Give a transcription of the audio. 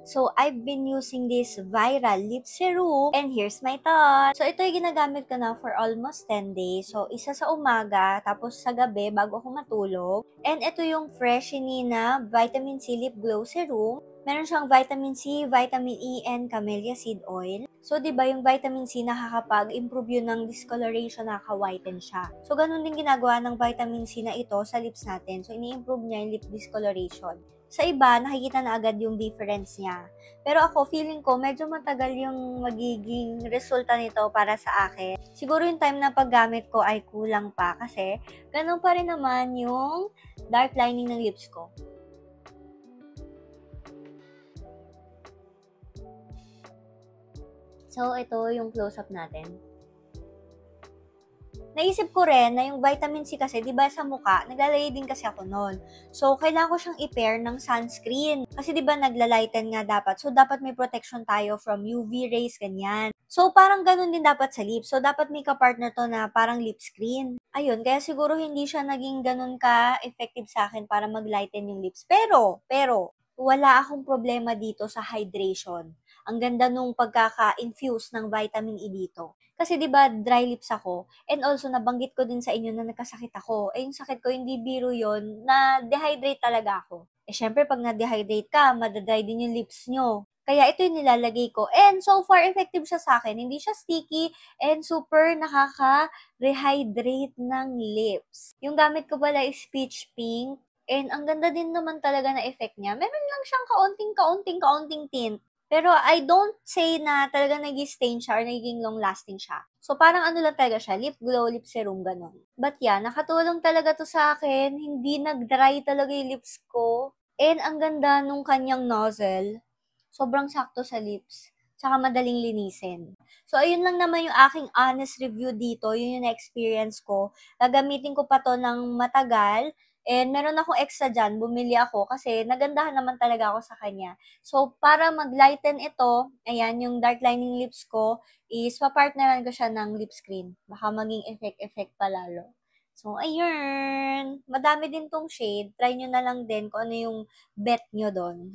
So, I've been using this viral lip serum and here's my thought. So, ito yung ginagamit ko na for almost 10 days. So, isa sa umaga, tapos sa gabi bago ako matulog. And ito yung Freshini na Vitamin C Lip Glow Serum. Meron siyang vitamin C, vitamin E, and camellia seed oil. So, di ba yung vitamin C nakakapag-improve yun ng discoloration, nakaka-whiten siya. So, ganun din ginagawa ng vitamin C na ito sa lips natin. So, ini-improve niya yung lip discoloration. Sa iba, nakikita na agad yung difference niya. Pero ako, feeling ko, medyo matagal yung magiging resulta nito para sa akin. Siguro yung time na paggamit ko ay kulang pa kasi ganun pa rin naman yung dark lining ng lips ko. So, ito yung close-up natin. Naisip ko rin na yung vitamin C kasi, di ba sa mukha, naglalagay din kasi ako noon. So, kailangan ko siyang i-pair ng sunscreen. Kasi di ba naglalighten nga dapat. So, dapat may protection tayo from UV rays, ganyan. So, parang ganun din dapat sa lips. So, dapat may ka-partner to na parang lip screen. Ayun, kaya siguro hindi siya naging ganun ka-effective sa akin para mag-lighten yung lips. Pero, wala akong problema dito sa hydration. Ang ganda nung pagkaka-infuse ng vitamin E dito. Kasi 'di ba dry lips ako and also nabanggit ko din sa inyo na nagkasakit ako. Eh yung sakit ko hindi biro 'yon, na-dehydrate talaga ako. Eh syempre pag na-dehydrate ka, madadry din yung lips nyo. Kaya ito yung nilalagay ko. And so far, effective siya sa akin. Hindi siya sticky and super nakaka-rehydrate ng lips. Yung gamit ko pala is peach pink. And ang ganda din naman talaga na effect niya. Meron lang siyang kaunting tint. Pero I don't say na talaga nag-stain siya or nagiging long-lasting siya. So, parang ano lang talaga siya, lip glow, lip serum, ganun. But yeah, nakatulong talaga to sa akin. Hindi nag-dry talaga yung lips ko. And ang ganda nung kanyang nozzle. Sobrang sakto sa lips. Tsaka madaling linisin. So, ayun lang naman yung aking honest review dito. Yun yung experience ko. Gagamitin ko pa to ng matagal. And meron akong extra dyan, bumili ako kasi nagandahan naman talaga ako sa kanya. So, para mag-lighten ito, ayan, yung dark lining lips ko, is papartneran ko siya ng lip screen. Baka maging effect-effect pa lalo. So, ayun. Madami din tong shade. Try nyo na lang din kung ano yung bet nyo doon.